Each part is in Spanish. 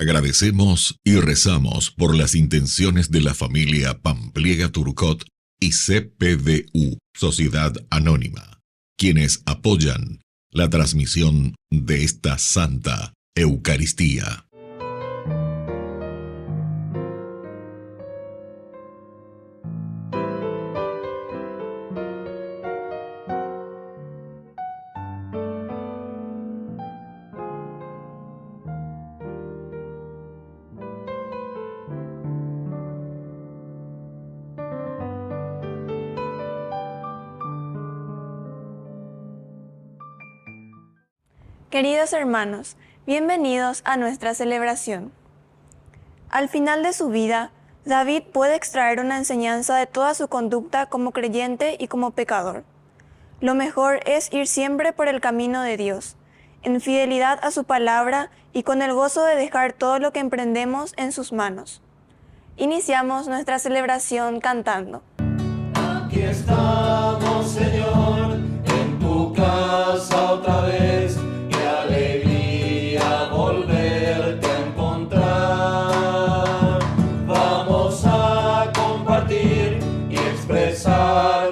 Agradecemos y rezamos por las intenciones de la familia Pampliega Turcot y CPDU, Sociedad Anónima, quienes apoyan la transmisión de esta Santa Eucaristía. Queridos hermanos, bienvenidos a nuestra celebración. Al final de su vida, David puede extraer una enseñanza de toda su conducta como creyente y como pecador. Lo mejor es ir siempre por el camino de Dios, en fidelidad a su palabra y con el gozo de dejar todo lo que emprendemos en sus manos. Iniciamos nuestra celebración cantando. Aquí estamos, Señor, en tu casa otra vez.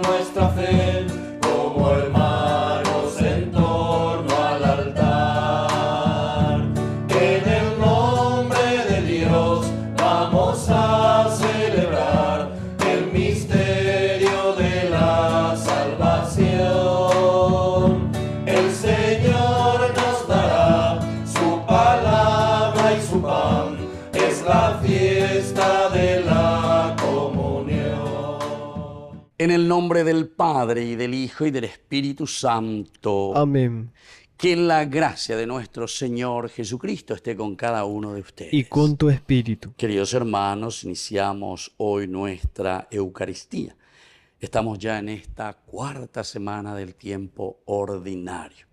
Nuestra fe como hermanos en torno al altar. En el nombre de Dios vamos a celebrar el misterio de la salvación. El Señor nos dará su palabra y su pan. Es la fiesta de la comunión. En el nombre del Padre, y del Hijo, y del Espíritu Santo. Amén. Que la gracia de nuestro Señor Jesucristo esté con cada uno de ustedes. Y con tu espíritu. Queridos hermanos, iniciamos hoy nuestra Eucaristía. Estamos ya en esta cuarta semana del tiempo ordinario.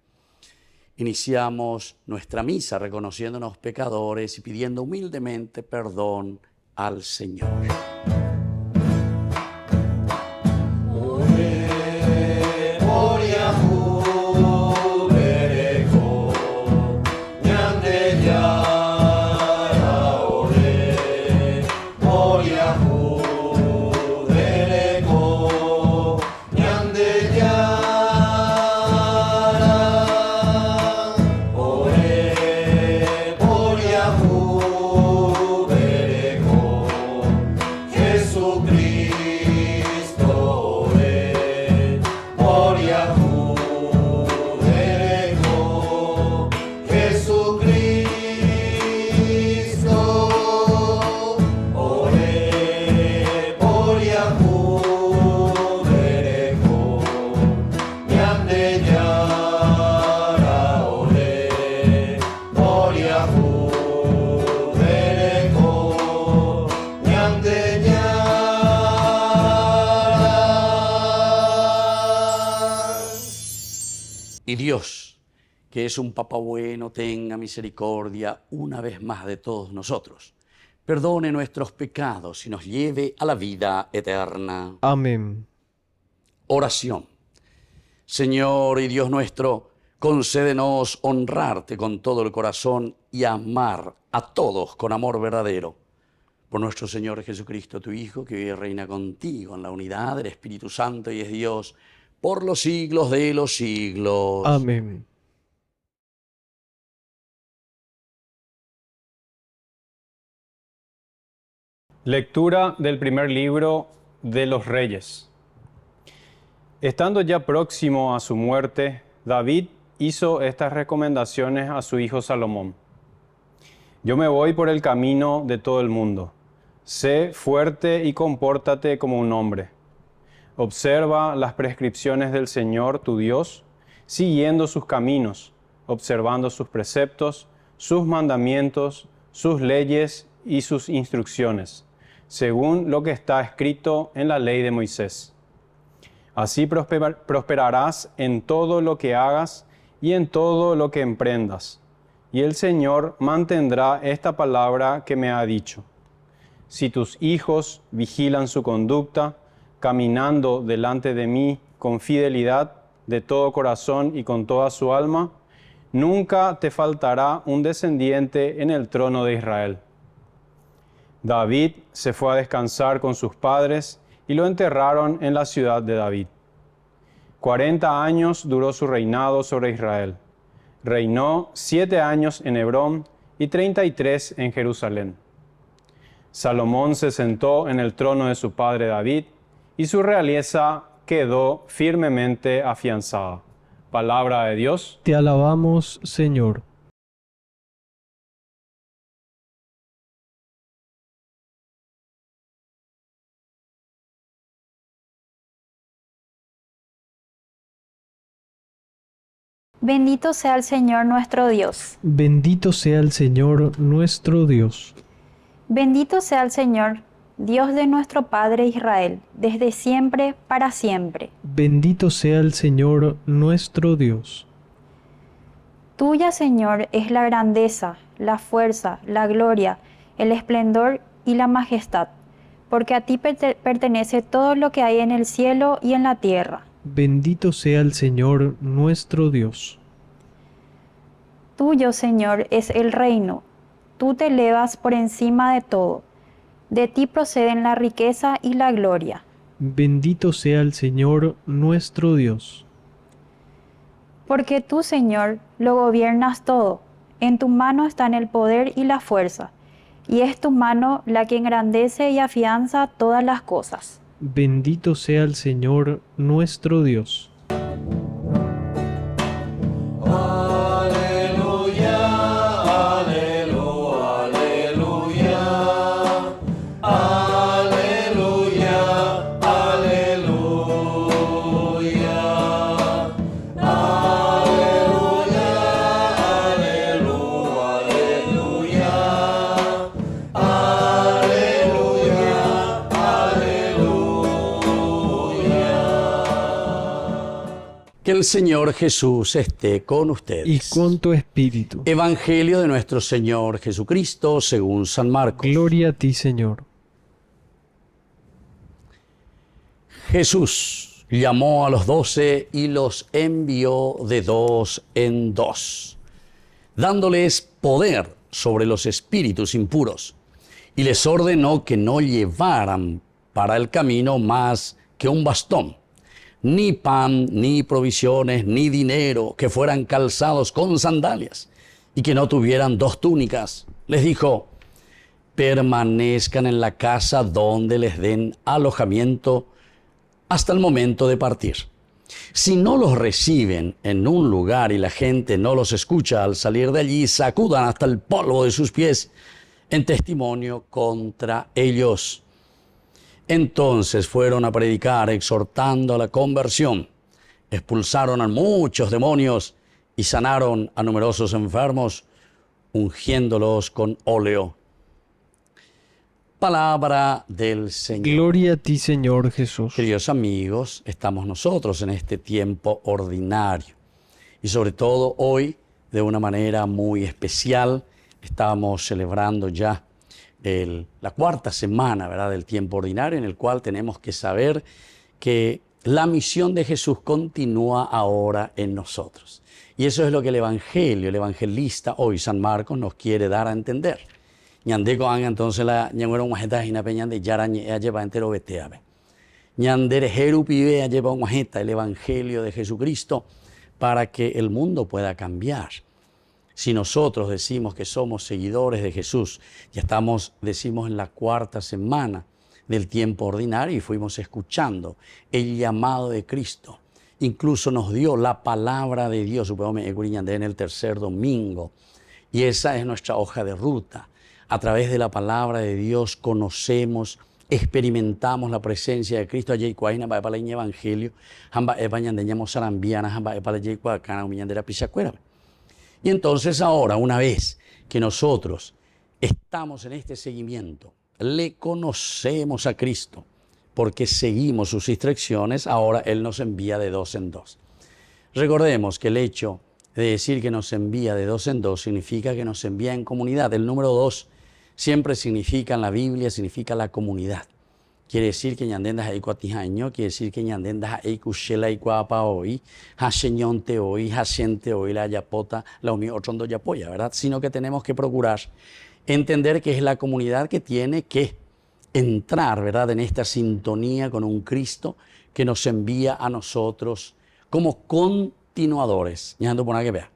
Iniciamos nuestra misa reconociéndonos pecadores y pidiendo humildemente perdón al Señor. Y Dios, que es un Papa bueno, tenga misericordia una vez más de todos nosotros. Perdone nuestros pecados y nos lleve a la vida eterna. Amén. Oración. Señor y Dios nuestro, concédenos honrarte con todo el corazón y amar a todos con amor verdadero. Por nuestro Señor Jesucristo, tu Hijo, que vive y reina contigo en la unidad del Espíritu Santo y es Dios, por los siglos de los siglos. Amén. Lectura del primer libro de los Reyes. Estando ya próximo a su muerte, David hizo estas recomendaciones a su hijo Salomón. Yo me voy por el camino de todo el mundo. Sé fuerte y compórtate como un hombre. Observa las prescripciones del Señor tu Dios, siguiendo sus caminos, observando sus preceptos, sus mandamientos, sus leyes y sus instrucciones, según lo que está escrito en la ley de Moisés. Así prosperarás en todo lo que hagas y en todo lo que emprendas. Y el Señor mantendrá esta palabra que me ha dicho. Si tus hijos vigilan su conducta, caminando delante de mí con fidelidad de todo corazón y con toda su alma, nunca te faltará un descendiente en el trono de Israel. David se fue a descansar con sus padres y lo enterraron en la ciudad de David. 40 años duró su reinado sobre Israel. Reinó 7 años en Hebrón y 33 en Jerusalén. Salomón se sentó en el trono de su padre David y su realeza quedó firmemente afianzada. Palabra de Dios. Te alabamos, Señor. Bendito sea el Señor nuestro Dios. Bendito sea el Señor nuestro Dios. Bendito sea el Señor, Dios de nuestro Padre Israel, desde siempre para siempre. Bendito sea el Señor nuestro Dios. Tuya, Señor, es la grandeza, la fuerza, la gloria, el esplendor y la majestad, porque a ti pertenece todo lo que hay en el cielo y en la tierra. Bendito sea el Señor nuestro Dios. Tuyo, Señor, es el reino. Tú te elevas por encima de todo. De ti proceden la riqueza y la gloria. Bendito sea el Señor nuestro Dios. Porque tú, Señor, lo gobiernas todo. En tu mano están el poder y la fuerza, y es tu mano la que engrandece y afianza todas las cosas. Bendito sea el Señor nuestro Dios. Aleluya, aleluya, aleluya, aleluya, aleluya, aleluya, aleluya, Que el Señor Jesús esté con ustedes. Y con tu espíritu. Evangelio de nuestro Señor Jesucristo según San Marcos. Gloria a ti, Señor. Jesús llamó a los 12 y los envió de 2 en 2, dándoles poder sobre los espíritus impuros, y les ordenó que no llevaran para el camino más que un bastón, ni pan, ni provisiones, ni dinero, que fueran calzados con sandalias, y que no tuvieran 2 túnicas. Les dijo: permanezcan en la casa donde les den alojamiento hasta el momento de partir. Si no los reciben en un lugar y la gente no los escucha al salir de allí, sacudan hasta el polvo de sus pies en testimonio contra ellos. Entonces fueron a predicar, exhortando a la conversión. Expulsaron a muchos demonios y sanaron a numerosos enfermos, ungiéndolos con óleo. Palabra del Señor. Gloria a ti, Señor Jesús. Queridos amigos, estamos nosotros en este tiempo ordinario. Y sobre todo hoy, de una manera muy especial, estamos celebrando ya la 4ª semana, ¿verdad?, del tiempo ordinario, en el cual tenemos que saber que la misión de Jesús continúa ahora en nosotros. Y eso es lo que el Evangelio, el evangelista hoy, San Marcos, nos quiere dar a entender. Ñandeko anga entonces la ñangüero guajeta jina peñande yara lleva entero beteabe. Ñandere jeru pibe lleva guajeta el Evangelio de Jesucristo para que el mundo pueda cambiar. Si nosotros decimos que somos seguidores de Jesús, ya decimos en la 4ª semana del tiempo ordinario y fuimos escuchando el llamado de Cristo. Incluso nos dio la palabra de Dios, supongo en el 3er domingo. Y esa es nuestra hoja de ruta. A través de la palabra de Dios conocemos, experimentamos la presencia de Cristo. Allí cuaina va para el evangelio, hamba epañandeñamos sarambiana, hamba para allí cuacana humillandera pichacuera. Y entonces ahora, una vez que nosotros estamos en este seguimiento, le conocemos a Cristo, porque seguimos sus instrucciones, ahora Él nos envía de 2 en 2. Recordemos que el hecho de decir que nos envía de 2 en 2 significa que nos envía en comunidad. El número 2 siempre significa en la Biblia, significa la comunidad. quiere decir que ñandendas ahí cuatijaño, quiere decir que ñandendas ahí cuchela y cuapa hoy, haseñonte hoy, hacente hoy, la yapota, la umi otrondo yapoya, ¿verdad? Sino que tenemos que procurar entender que es la comunidad que tiene que entrar, ¿verdad?, en esta sintonía con un Cristo que nos envía a nosotros como continuadores, ñando por que vea,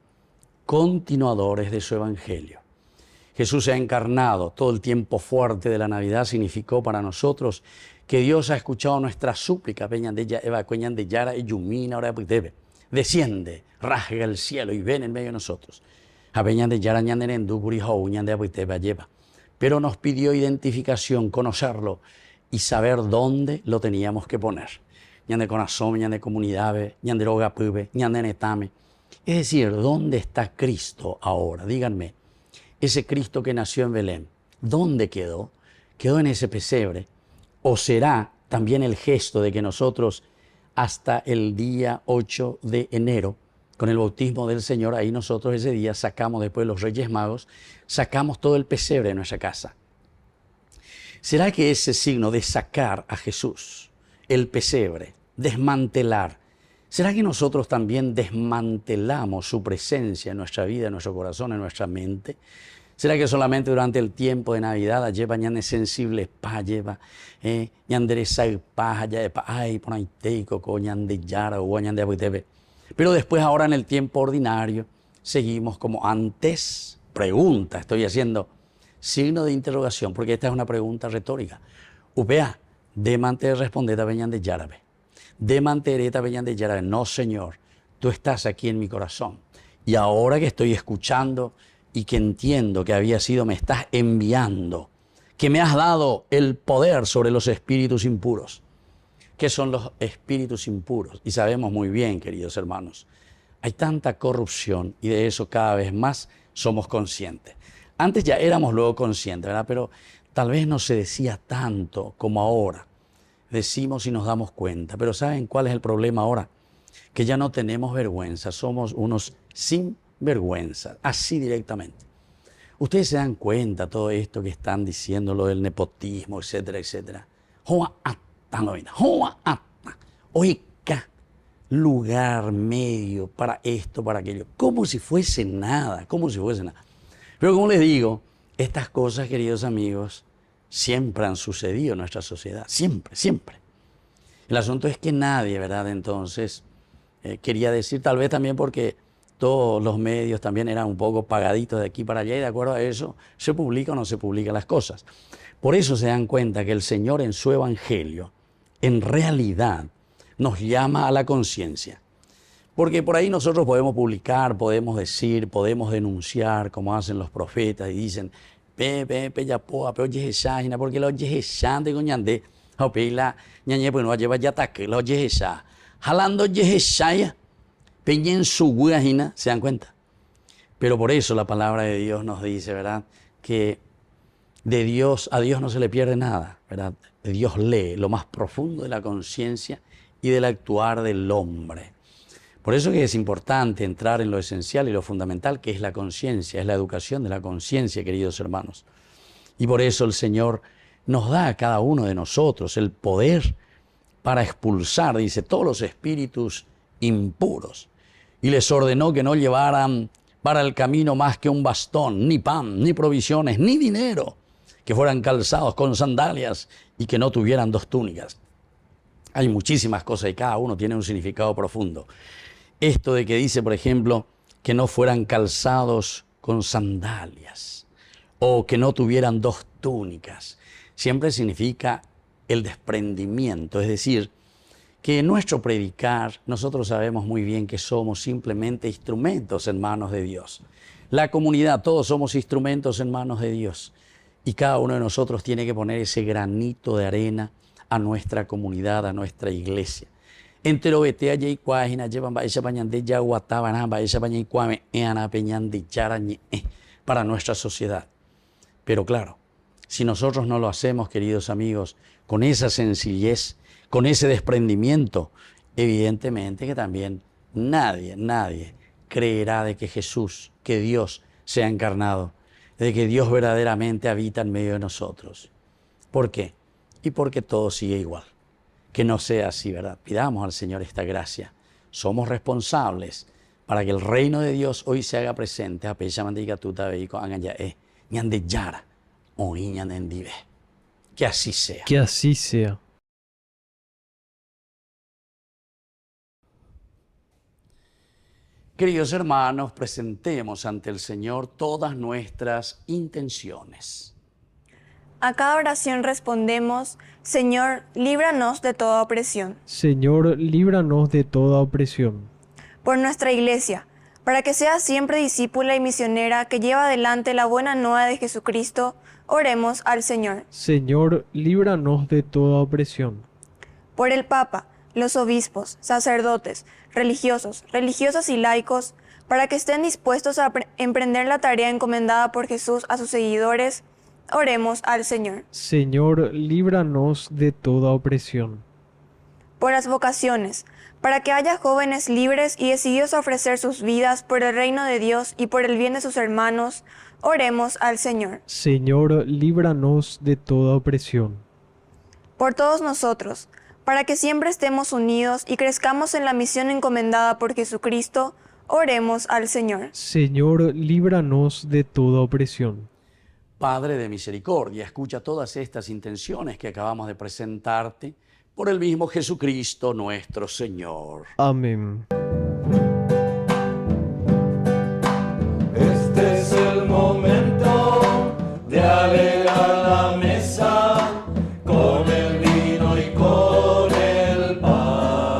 continuadores de su evangelio. Jesús se ha encarnado. Todo el tiempo fuerte de la Navidad significó para nosotros que Dios ha escuchado nuestras súplicas. Desciende, rasga el cielo y ven en medio de nosotros. Pero nos pidió identificación, conocerlo y saber dónde lo teníamos que poner. Ñande corazón, ñande comunidad, ñande roga pube, ñande netame. Es decir, ¿dónde está Cristo ahora? Díganme. Ese Cristo que nació en Belén, ¿dónde quedó? ¿Quedó en ese pesebre? ¿O será también el gesto de que nosotros hasta el día 8 de enero, con el bautismo del Señor, ahí nosotros ese día sacamos, después de los Reyes Magos, sacamos todo el pesebre de nuestra casa? ¿Será que ese signo de sacar a Jesús, el pesebre, desmantelar, será que nosotros también desmantelamos su presencia en nuestra vida, en nuestro corazón, en nuestra mente? ¿Será que solamente durante el tiempo de Navidad lleva ñane sensibles pa lleva ñandere sai pa ya pa ay por ahí teico co ñande yara o ñande abitebe? Pero después ahora en el tiempo ordinario seguimos como antes. Pregunta, estoy haciendo signo de interrogación porque esta es una pregunta retórica. Upea, de mantener responder a ñande yarabe. De mantereta veñan de Yarabe. No, Señor, tú estás aquí en mi corazón. Y ahora que estoy escuchando y que entiendo que había sido, me estás enviando, que me has dado el poder sobre los espíritus impuros. ¿Qué son los espíritus impuros? Y sabemos muy bien, queridos hermanos, hay tanta corrupción y de eso cada vez más somos conscientes. Antes ya éramos luego conscientes, ¿verdad? Pero tal vez no se decía tanto como ahora. Decimos y nos damos cuenta, pero ¿saben cuál es el problema ahora? Que ya no tenemos vergüenza, somos unos sin vergüenza, así directamente. Ustedes se dan cuenta de todo esto que están diciendo, lo del nepotismo, etcétera, etcétera. Oiga, lugar, medio, para esto, para aquello, como si fuese nada, como si fuese nada. Pero como les digo, estas cosas, queridos amigos, siempre han sucedido en nuestra sociedad, siempre, siempre. El asunto es que nadie, ¿verdad? Entonces, quería decir, tal vez también porque todos los medios también eran un poco pagaditos de aquí para allá y de acuerdo a eso se publican o no se publican las cosas. Por eso se dan cuenta que el Señor en su Evangelio, en realidad, nos llama a la conciencia. Porque por ahí nosotros podemos publicar, podemos decir, podemos denunciar, como hacen los profetas y dicen, ya poa, pero oye esa, porque la oye esa de coñande, o la ñañe pues no lleva ya ataque, la oye esa, jalando oye esa ya, peña en su guajina, se dan cuenta. Pero por eso la palabra de Dios nos dice, ¿verdad?, que de Dios a Dios no se le pierde nada, ¿verdad? Dios lee lo más profundo de la conciencia y del actuar del hombre. Por eso que es importante entrar en lo esencial y lo fundamental, que es la conciencia, es la educación de la conciencia, queridos hermanos. Y por eso el Señor nos da a cada uno de nosotros el poder para expulsar, dice, todos los espíritus impuros. Y les ordenó que no llevaran para el camino más que un bastón, ni pan, ni provisiones, ni dinero, que fueran calzados con sandalias y que no tuvieran 2 túnicas. Hay muchísimas cosas y cada uno tiene un significado profundo. Esto de que dice, por ejemplo, que no fueran calzados con sandalias o que no tuvieran 2 túnicas, siempre significa el desprendimiento, es decir, que en nuestro predicar nosotros sabemos muy bien que somos simplemente instrumentos en manos de Dios. La comunidad, todos somos instrumentos en manos de Dios y cada uno de nosotros tiene que poner ese granito de arena a nuestra comunidad, a nuestra iglesia. Entero betea ya ikuajina llevan ba esa pañande ya guatabana ba esa paña ikuame eana peñande yarañe para nuestra sociedad. Pero claro, si nosotros no lo hacemos, queridos amigos, con esa sencillez, con ese desprendimiento, evidentemente que también nadie creerá de que Jesús, que Dios se ha encarnado, de que Dios verdaderamente habita en medio de nosotros. ¿Por qué? y porque todo sigue igual. Que no sea así, ¿verdad? Pidamos al Señor esta gracia. Somos responsables para que el reino de Dios hoy se haga presente. Que así sea. Que así sea. Queridos hermanos, presentemos ante el Señor todas nuestras intenciones. A cada oración respondemos, Señor, líbranos de toda opresión. Señor, líbranos de toda opresión. Por nuestra Iglesia, para que sea siempre discípula y misionera que lleva adelante la buena nueva de Jesucristo, oremos al Señor. Señor, líbranos de toda opresión. Por el Papa, los obispos, sacerdotes, religiosos, religiosas y laicos, para que estén dispuestos a emprender la tarea encomendada por Jesús a sus seguidores, oremos al Señor. Señor, líbranos de toda opresión. Por las vocaciones, para que haya jóvenes libres y decididos a ofrecer sus vidas por el reino de Dios y por el bien de sus hermanos, oremos al Señor. Señor, líbranos de toda opresión. Por todos nosotros, para que siempre estemos unidos y crezcamos en la misión encomendada por Jesucristo, oremos al Señor. Señor, líbranos de toda opresión. Padre de misericordia, escucha todas estas intenciones que acabamos de presentarte por el mismo Jesucristo nuestro Señor. Amén. Este es el momento de alegrar la mesa con el vino y con el pan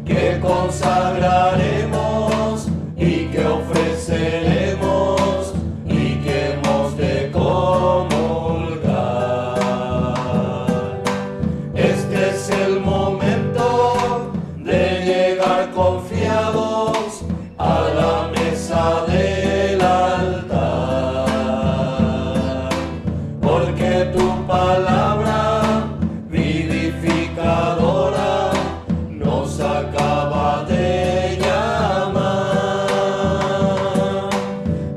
que consagraremos y que ofreceremos y que hemos de comulgar. Este es el momento de llegar confiados a la mesa del altar, porque tu palabra vivificadora nos acaba de llamar.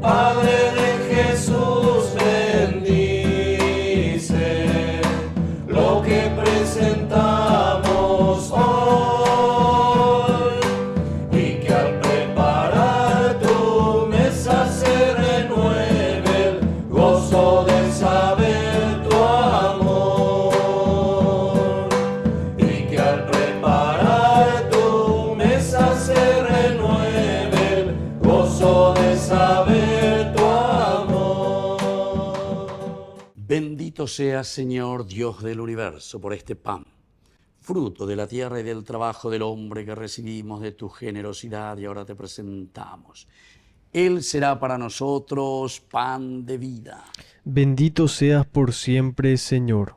Padre de Jesús, bendice lo que presentamos hoy y que al preparar tu mesa se renueve el gozo de saber tu amor y que al preparar tu mesa se renueve el gozo de saber tu amor. Bendito seas, Señor, Dios del universo, por este pan, fruto de la tierra y del trabajo del hombre que recibimos de tu generosidad y ahora te presentamos. Él será para nosotros pan de vida. Bendito seas por siempre, Señor.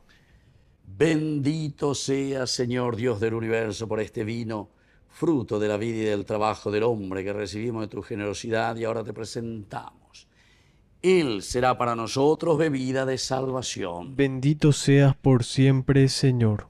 Bendito seas, Señor, Dios del universo, por este vino, fruto de la vida y del trabajo del hombre que recibimos de tu generosidad y ahora te presentamos. Él será para nosotros bebida de salvación. Bendito seas por siempre, Señor.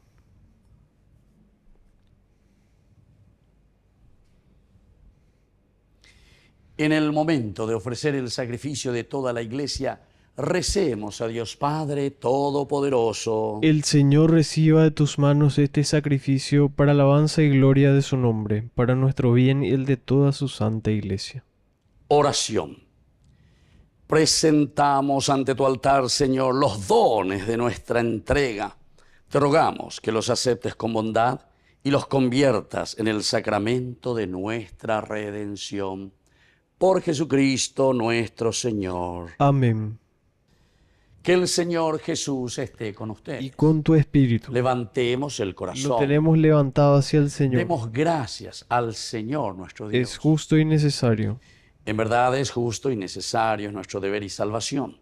En el momento de ofrecer el sacrificio de toda la Iglesia, recemos a Dios Padre Todopoderoso. El Señor reciba de tus manos este sacrificio para alabanza y gloria de su nombre, para nuestro bien y el de toda su santa Iglesia. Oración. Presentamos ante tu altar, Señor, los dones de nuestra entrega. Te rogamos que los aceptes con bondad y los conviertas en el sacramento de nuestra redención. Por Jesucristo nuestro Señor. Amén. Que el Señor Jesús esté con ustedes. Y con tu espíritu. Levantemos el corazón. Lo tenemos levantado hacia el Señor. Demos gracias al Señor nuestro Dios. Es justo y necesario. En verdad es justo y necesario, es nuestro deber y salvación.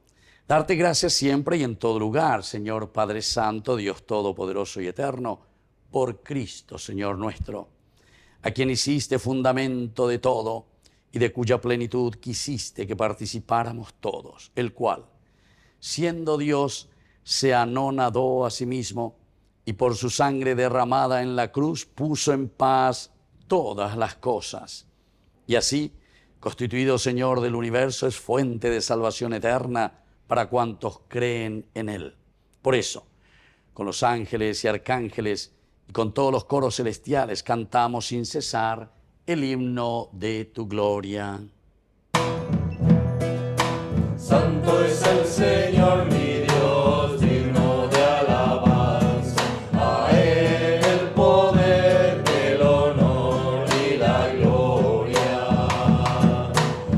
Darte gracias siempre y en todo lugar, Señor Padre Santo, Dios Todopoderoso y Eterno, por Cristo, Señor nuestro, a quien hiciste fundamento de todo y de cuya plenitud quisiste que participáramos todos, el cual, siendo Dios, se anonadó a sí mismo y por su sangre derramada en la cruz puso en paz todas las cosas. Y así, constituido Señor del universo, es fuente de salvación eterna para cuantos creen en Él. Por eso, con los ángeles y arcángeles y con todos los coros celestiales cantamos sin cesar el himno de tu gloria. Santo es el Señor mi Dios, digno de alabanza. A Él el poder, el honor y la gloria.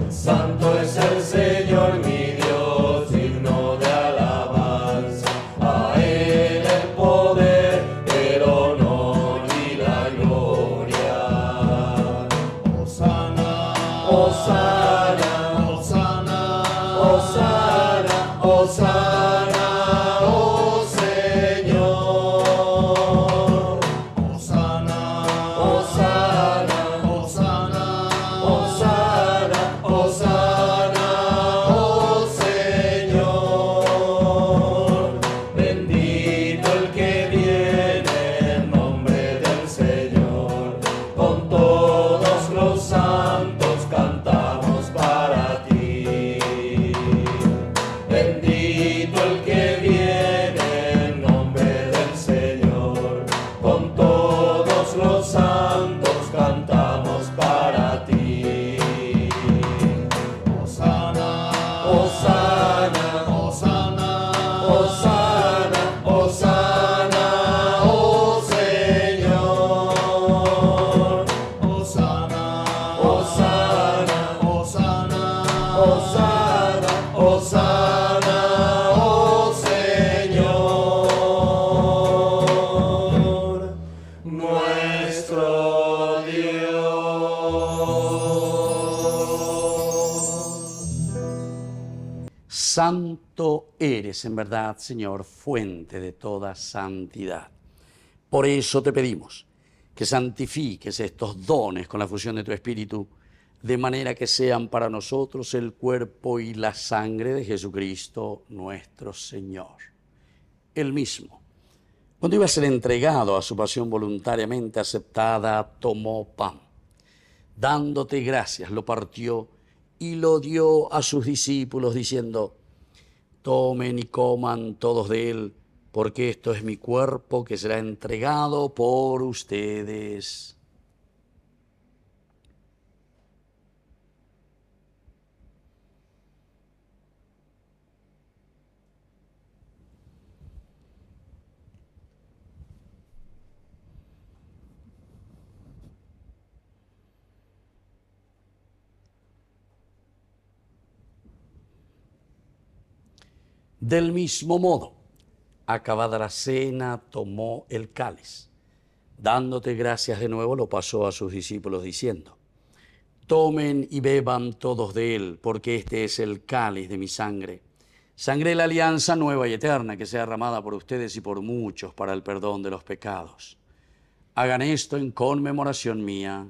Santo es el Señor mi Dios, digno de alabanza. A Él el poder, el honor y la gloria. Hosana, Hosana. Hosana, Hosana, oh Señor. Hosana, Hosana, Hosana, Hosana, Hosana, oh Señor. Bendito el que viene en nombre del Señor. Con todos los santos cantamos para ti. Bendito el que viene en nombre del Señor. Con todos los santos cantamos para ti. Hosana, Hosana, Hosana, Hosana, Hosana, oh Señor. Hosana, Hosana, Hosana, Hosana, Hosana, oh Señor, nuestro Dios. Santo eres en verdad, Señor, fuente de toda santidad. Por eso te pedimos que santifiques estos dones con la fusión de tu Espíritu, de manera que sean para nosotros el cuerpo y la sangre de Jesucristo nuestro Señor. Él mismo, cuando iba a ser entregado a su pasión voluntariamente aceptada, tomó pan. Dándote gracias, lo partió y lo dio a sus discípulos, diciendo: tomen y coman todos de él, porque esto es mi cuerpo que será entregado por ustedes. Del mismo modo, acabada la cena, tomó el cáliz. Dándote gracias de nuevo, lo pasó a sus discípulos diciendo: tomen y beban todos de él, porque este es el cáliz de mi sangre. Sangre de la alianza nueva y eterna, que sea derramada por ustedes y por muchos para el perdón de los pecados. Hagan esto en conmemoración mía.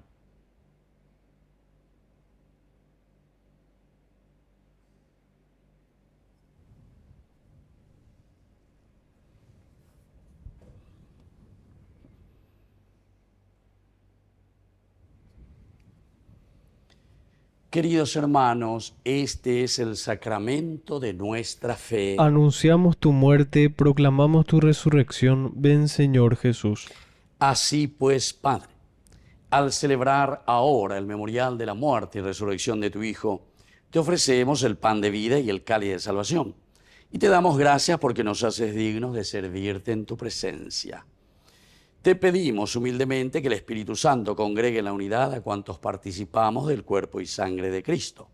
Queridos hermanos, este es el sacramento de nuestra fe. Anunciamos tu muerte, proclamamos tu resurrección. Ven, Señor Jesús. Así pues, Padre, al celebrar ahora el memorial de la muerte y resurrección de tu Hijo, te ofrecemos el pan de vida y el cáliz de salvación. Y te damos gracias porque nos haces dignos de servirte en tu presencia. Te pedimos humildemente que el Espíritu Santo congregue en la unidad a cuantos participamos del cuerpo y sangre de Cristo.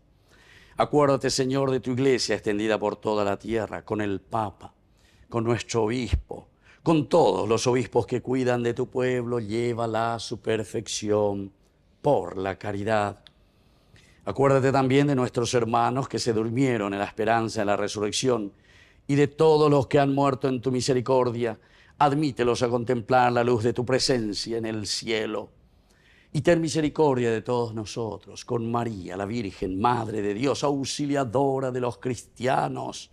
Acuérdate, Señor, de tu iglesia extendida por toda la tierra, con el Papa, con nuestro obispo, con todos los obispos que cuidan de tu pueblo, llévala a su perfección por la caridad. Acuérdate también de nuestros hermanos que se durmieron en la esperanza de la resurrección y de todos los que han muerto en tu misericordia. Admítelos a contemplar la luz de tu presencia en el cielo. Y ten misericordia de todos nosotros, con María, la Virgen, Madre de Dios, auxiliadora de los cristianos,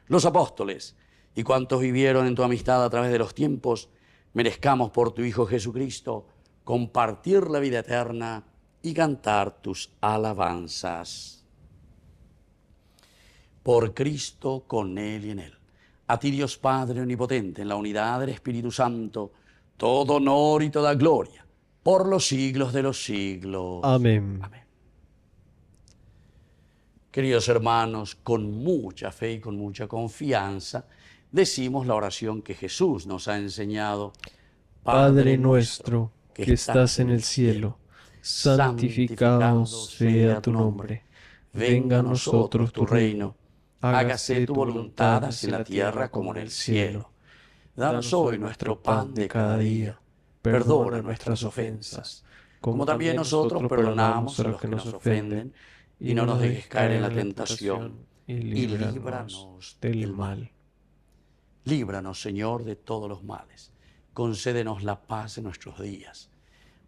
los apóstoles y cuantos vivieron en tu amistad a través de los tiempos, merezcamos por tu Hijo Jesucristo compartir la vida eterna y cantar tus alabanzas. Por Cristo, con Él y en Él. A ti, Dios Padre Omnipotente, en la unidad del Espíritu Santo, todo honor y toda gloria, por los siglos de los siglos. Amén. Amén. Queridos hermanos, con mucha fe y con mucha confianza, decimos la oración que Jesús nos ha enseñado. Padre nuestro, que estás en el cielo, santificado sea tu nombre. Venga a nosotros tu reino. Hágase tu voluntad así en la tierra como en el cielo. Danos hoy nuestro pan de cada día. Perdona nuestras ofensas, como también nosotros perdonamos a los que nos ofenden. Y no nos dejes caer en la tentación, y líbranos del mal. Líbranos, Señor, de todos los males. Concédenos la paz en nuestros días,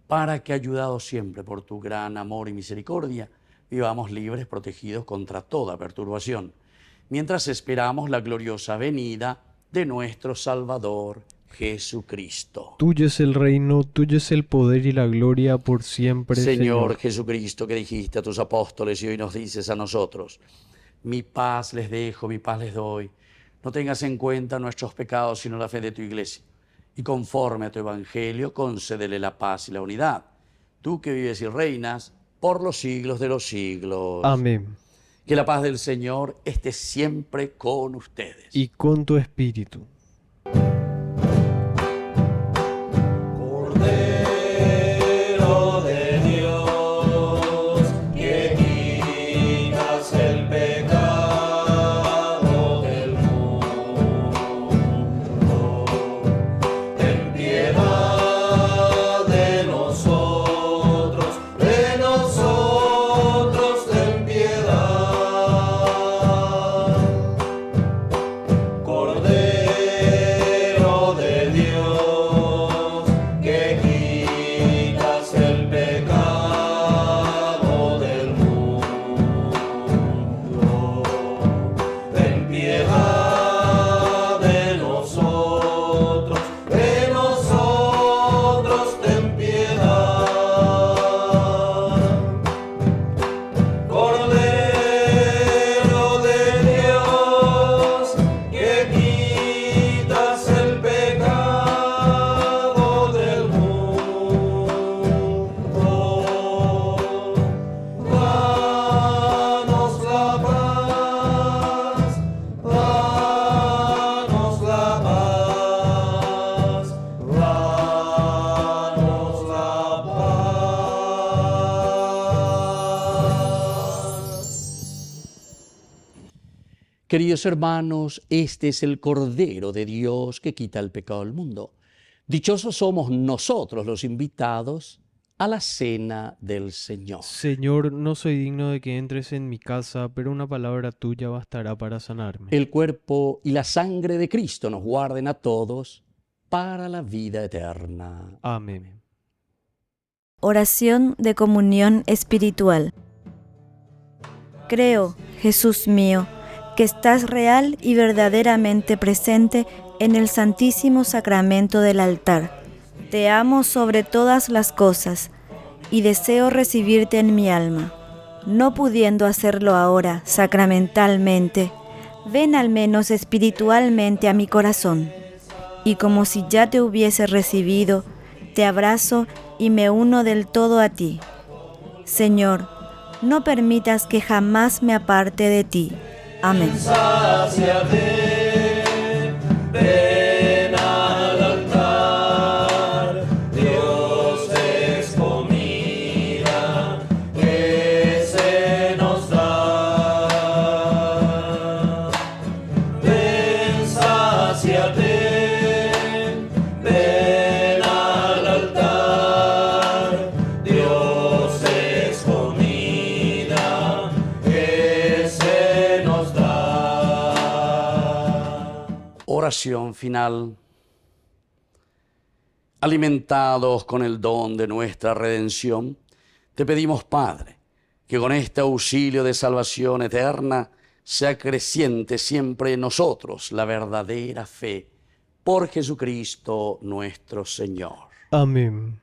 para que, ayudados siempre por tu gran amor y misericordia, vivamos libres, protegidos contra toda perturbación, mientras esperamos la gloriosa venida de nuestro Salvador Jesucristo. Tuyo es el reino, tuyo es el poder y la gloria por siempre, Señor Jesucristo, que dijiste a tus apóstoles y hoy nos dices a nosotros: mi paz les dejo, mi paz les doy. No tengas en cuenta nuestros pecados, sino la fe de tu iglesia. Y conforme a tu evangelio, concédele la paz y la unidad. Tú que vives y reinas por los siglos de los siglos. Amén. Que la paz del Señor esté siempre con ustedes. Y con tu espíritu. Cordero de Dios, que quitas el pecado del mundo, ten piedad de nosotros, ten piedad. Cordero de Dios, que quitas el pecado del mundo, ten piedad de nosotros, ten piedad. Cordero de Dios, que quitas el pecado del mundo, danos la paz, danos la paz, danos la paz. Queridos hermanos, este es el Cordero de Dios que quita el pecado del mundo. Dichosos somos nosotros los invitados a la cena del Señor. Señor, no soy digno de que entres en mi casa, pero una palabra tuya bastará para sanarme. El cuerpo y la sangre de Cristo nos guarden a todos para la vida eterna. Amén. Oración de comunión espiritual. Creo, Jesús mío, que estás real y verdaderamente presente en el Santísimo Sacramento del altar. Te amo sobre todas las cosas y deseo recibirte en mi alma. No pudiendo hacerlo ahora sacramentalmente, ven al menos espiritualmente a mi corazón. Y como si ya te hubiese recibido, te abrazo y me uno del todo a ti. Señor, no permitas que jamás me aparte de ti. Amén. Sáciate, ven al altar, Dios es comida que se nos da. Ven, sáciate, ven al altar, Dios es comida que se nos da. Oración final. Alimentados con el don de nuestra redención, te pedimos, Padre, que con este auxilio de salvación eterna sea creciente siempre en nosotros la verdadera fe por Jesucristo nuestro Señor. Amén.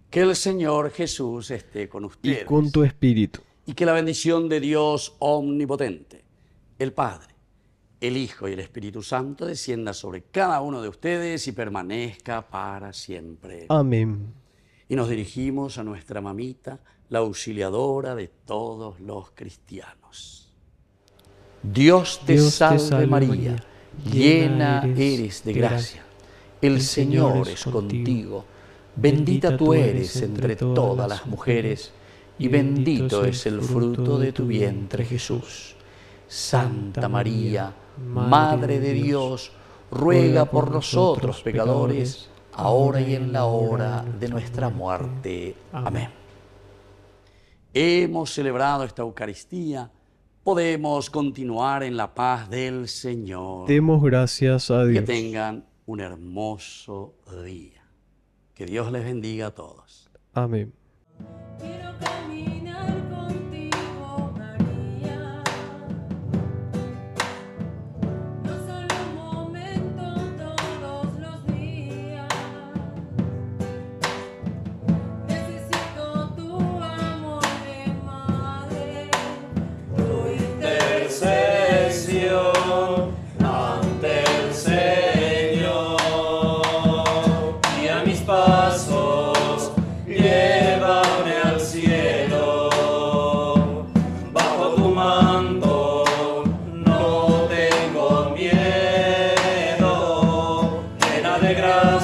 Que el Señor Jesús esté con ustedes. Y con tu espíritu. Y que la bendición de Dios omnipotente, el Padre, el Hijo y el Espíritu Santo descienda sobre cada uno de ustedes y permanezca para siempre. Amén. Y nos dirigimos a nuestra mamita, la auxiliadora de todos los cristianos. Dios te salve María, llena eres de gracia. El Señor es contigo. Bendita tú eres entre todas las mujeres, y bendito es el fruto de tu vientre, Jesús. Santa María, Madre de Dios, ruega por nosotros pecadores, ahora y en la hora de nuestra muerte. Amén. Hemos celebrado esta Eucaristía, podemos continuar en la paz del Señor. Demos gracias a Dios. Que tengan un hermoso día. Que Dios les bendiga a todos. Amén. Quiero caminar contigo, María. No solo un momento, todos los días. Necesito tu amor de madre, tu intercesión ante el Señor, y a mis pasos llévame al cielo. Bajo tu manto no tengo miedo, llena de gracia